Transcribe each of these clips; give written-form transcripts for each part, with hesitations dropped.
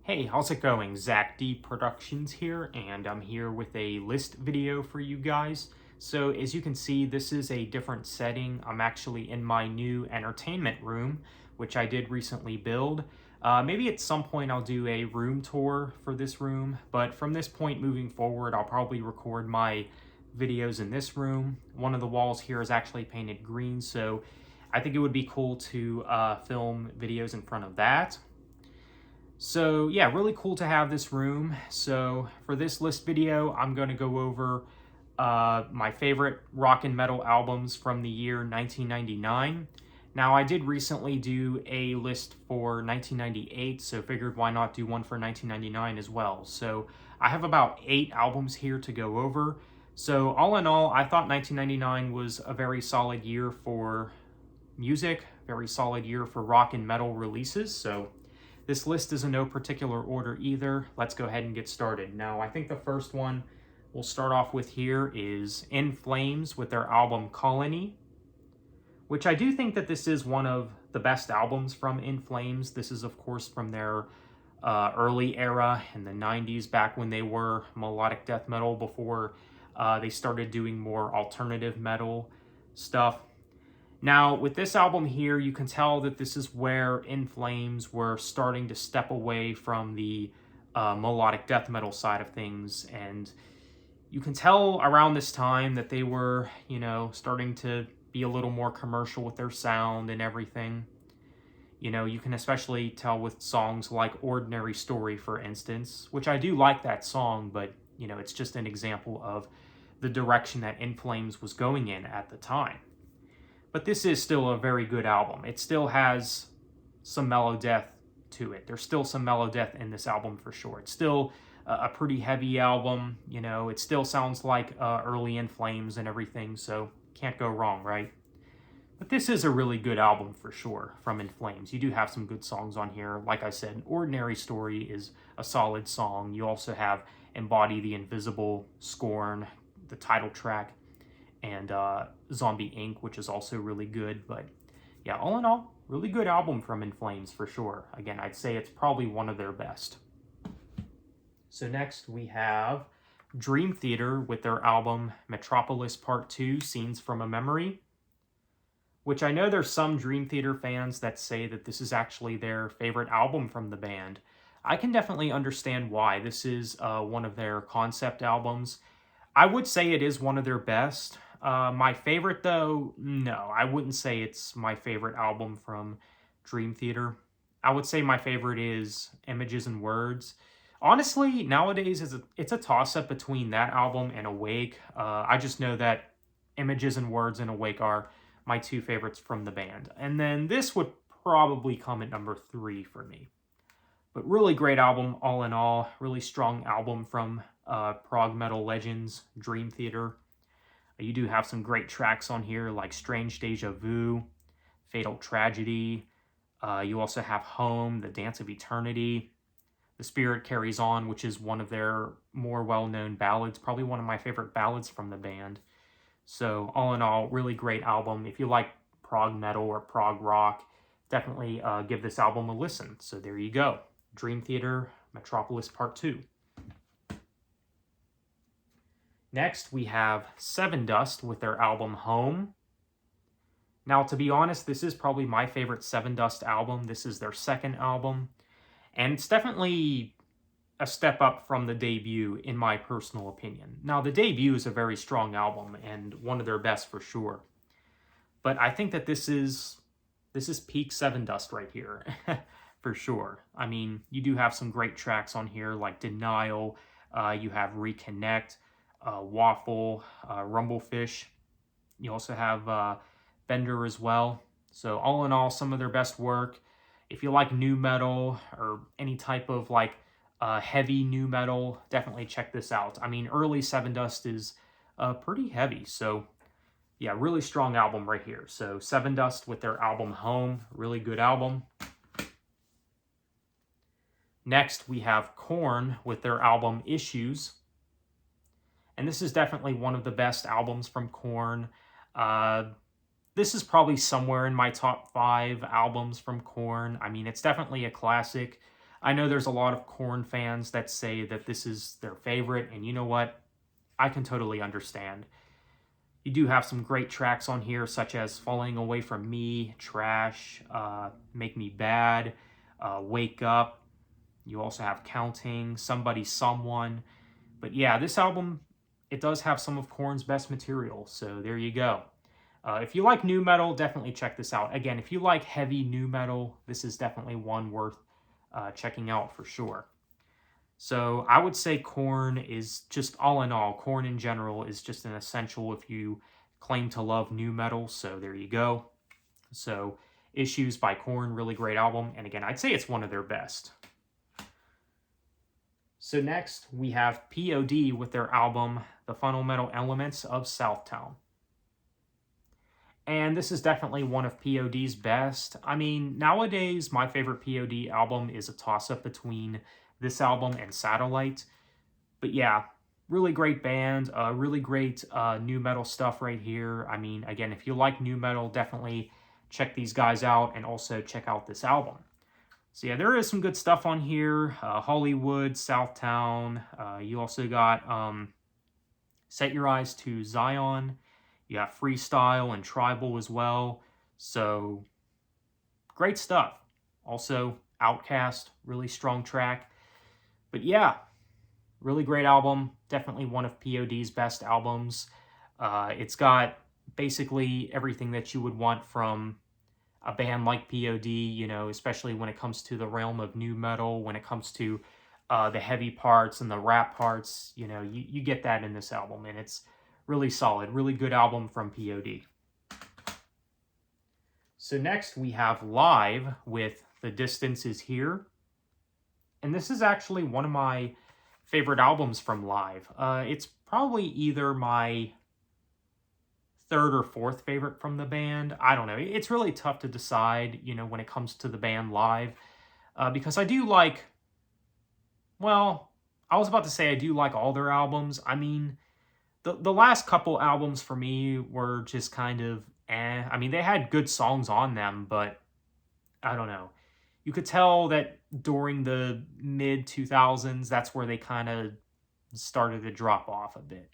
Hey, how's it going? Zach D Productions here, and I'm here with a list video for you guys. So as you can see, this is a different setting. I'm actually in my new entertainment room, which I did recently build. Maybe at some point I'll do a room tour for this room, but from this point moving forward, I'll probably record my videos in this room. One of the walls here is actually painted green, so I think it would be cool to film videos in front of that. So yeah, really cool to have this room. So for this list video, I'm going to go over my favorite rock and metal albums from the year 1999. Now I did recently do a list for 1998, so figured why not do one for 1999 as well. So I have about 8 albums here to go over. So all in all, I thought 1999 was a very solid year for music, very solid year for rock and metal releases. So this list is in no particular order either. Let's go ahead and get started. Now, I think the first one we'll start off with here is INF Flames with their album Colony, which I do think that this is one of the best albums from INF Flames. This is, of course, from their early era in the 90s, back when they were melodic death metal before they started doing more alternative metal stuff. Now, with this album here, you can tell that this is where INF Flames were starting to step away from the melodic death metal side of things. And you can tell around this time that they were, starting to be a little more commercial with their sound and everything. You can especially tell with songs like Ordinary Story, for instance, which I do like that song, but, it's just an example of the direction that INF Flames was going in at the time. But this is still a very good album. It still has some mellow death to it. There's still some mellow death in this album for sure. It's still a pretty heavy album. It still sounds like early INF Flames and everything, so can't go wrong, right? But this is a really good album for sure from INF Flames. You do have some good songs on here. Like I said, Ordinary Story is a solid song. You also have Embody the Invisible, Scorn, the title track, and Zombie Inc., which is also really good. But yeah, all in all, really good album from INF Flames for sure. Again, I'd say it's probably one of their best. So next we have Dream Theater with their album Metropolis Part 2, Scenes from a Memory, which I know there's some Dream Theater fans that say that this is actually their favorite album from the band. I can definitely understand why. This is one of their concept albums. I would say it is one of their best. My favorite, though, no, I wouldn't say it's my favorite album from Dream Theater. I would say my favorite is Images and Words. Honestly, nowadays, it's a toss-up between that album and Awake. I just know that Images and Words and Awake are my 2 favorites from the band. And then this would probably come at number 3 for me. But really great album, all in all. Really strong album from prog metal legends, Dream Theater. You do have some great tracks on here like Strange Deja Vu, Fatal Tragedy. You also have Home, The Dance of Eternity, The Spirit Carries On, which is one of their more well-known ballads, probably one of my favorite ballads from the band. So all in all, really great album. If you like prog metal or prog rock, definitely give this album a listen. So there you go. Dream Theater, Metropolis Part 2. Next, we have Sevendust with their album Home. Now, to be honest, this is probably my favorite Sevendust album. This is their second album, and it's definitely a step up from the debut, in my personal opinion. Now, the debut is a very strong album, and one of their best for sure. But I think that this is peak Sevendust right here, for sure. I mean, you do have some great tracks on here, like Denial, you have Reconnect, Waffle, Rumblefish. You also have Bender as well. So all in all, some of their best work. If you like nu metal or any type of heavy nu metal, definitely check this out. I mean, early Sevendust is pretty heavy. So yeah, really strong album right here. So Sevendust with their album Home, really good album. Next, we have Korn with their album Issues. And this is definitely one of the best albums from Korn. This is probably somewhere in my top 5 albums from Korn. I mean, it's definitely a classic. I know there's a lot of Korn fans that say that this is their favorite, and you know what? I can totally understand. You do have some great tracks on here, such as Falling Away From Me, Trash, Make Me Bad, Wake Up. You also have Counting, Somebody Someone. But yeah, this album, it does have some of Korn's best material, so there you go. If you like nu metal, definitely check this out. Again, if you like heavy nu metal, this is definitely one worth checking out for sure. So I would say Korn is just all in all, Korn in general is just an essential if you claim to love nu metal. So there you go. So Issues by Korn, really great album. And again, I'd say it's one of their best. So next we have POD with their album, The Fundamental Elements of Southtown. And this is definitely one of POD's best. I mean, nowadays, my favorite POD album is a toss-up between this album and Satellite. But yeah, really great band, really great nu metal stuff right here. I mean, again, if you like nu metal, definitely check these guys out and also check out this album. So yeah, there is some good stuff on here. Hollywood, Southtown. You also got Set Your Eyes to Zion. You got Freestyle and Tribal as well. So great stuff. Also, Outcast, really strong track. But yeah, really great album. Definitely one of POD's best albums. It's got basically everything that you would want from a band like POD, you know, especially when it comes to the realm of nu metal, when it comes to the heavy parts and the rap parts, you know, you get that in this album, and it's really solid, really good album from POD. So next we have Live with The Distance Is Here. And this is actually one of my favorite albums from Live. It's probably either my third or fourth favorite from the band. I don't know. It's really tough to decide, you know, when it comes to the band Live. Because I do like, well, I was about to say I do like all their albums. I mean, the last couple albums for me were just kind of eh. I mean, they had good songs on them, but I don't know. You could tell that during the mid 2000s, that's where they kind of started to drop off a bit.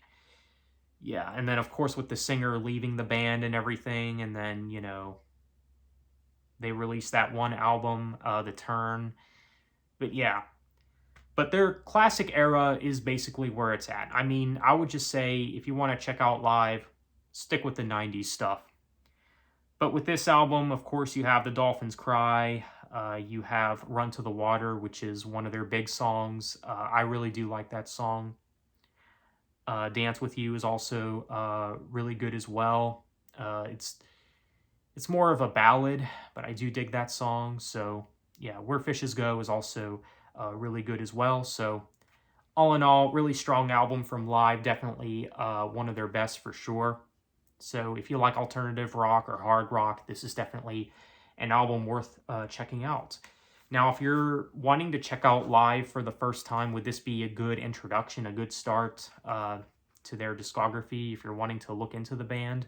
Yeah, and then of course with the singer leaving the band and everything, and then, you know, they released that one album, The Turn. But yeah, but their classic era is basically where it's at. I mean, I would just say if you want to check out Live, stick with the 90s stuff. But with this album, of course, you have The Dolphins Cry. You have Run to the Water, which is one of their big songs. I really do like that song. Dance With You is also really good as well. It's more of a ballad, but I do dig that song. So yeah, Where Fishes Go is also really good as well. So all in all, really strong album from Live. Definitely one of their best for sure. So if you like alternative rock or hard rock, this is definitely an album worth checking out. Now, if you're wanting to check out Live for the first time, would this be a good introduction, a good start to their discography if you're wanting to look into the band?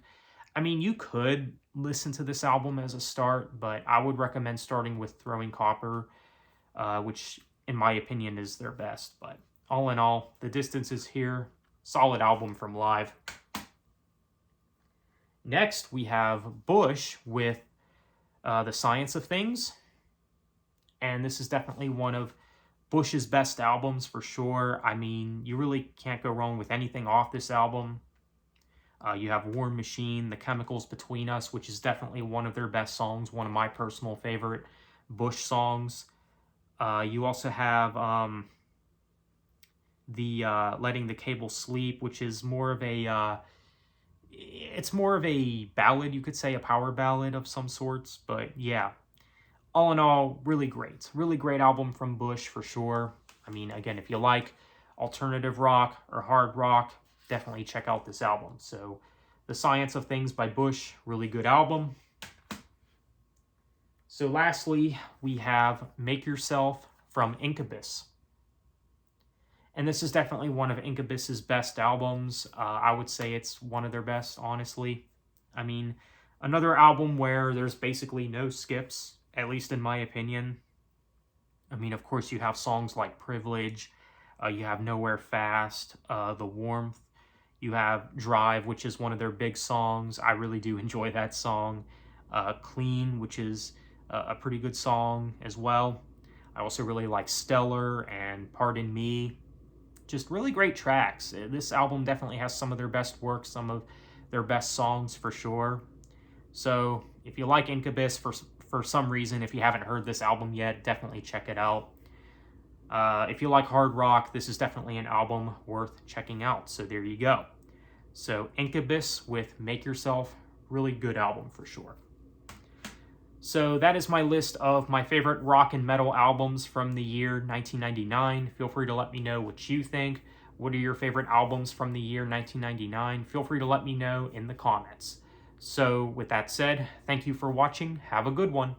I mean, you could listen to this album as a start, but I would recommend starting with Throwing Copper, which in my opinion is their best. But all in all, The Distance Is Here, solid album from Live. Next, we have Bush with The Science of Things. And this is definitely one of Bush's best albums for sure. I mean, you really can't go wrong with anything off this album. You have War Machine, The Chemicals Between Us, which is definitely one of their best songs, one of my personal favorite Bush songs. You also have the Letting the Cable Sleep, which is more of a... it's more of a ballad, you could say, a power ballad of some sorts. But yeah, all in all, really great album from Bush for sure. I mean, again, if you like alternative rock or hard rock, definitely check out this album. So The Science of Things by Bush, really good album. So lastly, we have Make Yourself from Incubus. And this is definitely one of Incubus's best albums. I would say it's one of their best, honestly. I mean, another album where there's basically no skips, at least in my opinion. I mean, of course, you have songs like Privilege, you have Nowhere Fast, The Warmth, you have Drive, which is one of their big songs. I really do enjoy that song. Clean, which is a pretty good song as well. I also really like Stellar and Pardon Me. Just really great tracks. This album definitely has some of their best work, some of their best songs for sure. So if you like Incubus for some reason, if you haven't heard this album yet, definitely check it out. If you like hard rock, this is definitely an album worth checking out. So there you go. So Incubus with Make Yourself, really good album for sure. So that is my list of my favorite rock and metal albums from the year 1999. Feel free to let me know what you think. What are your favorite albums from the year 1999? Feel free to let me know in the comments. So with that said, thank you for watching. Have a good one.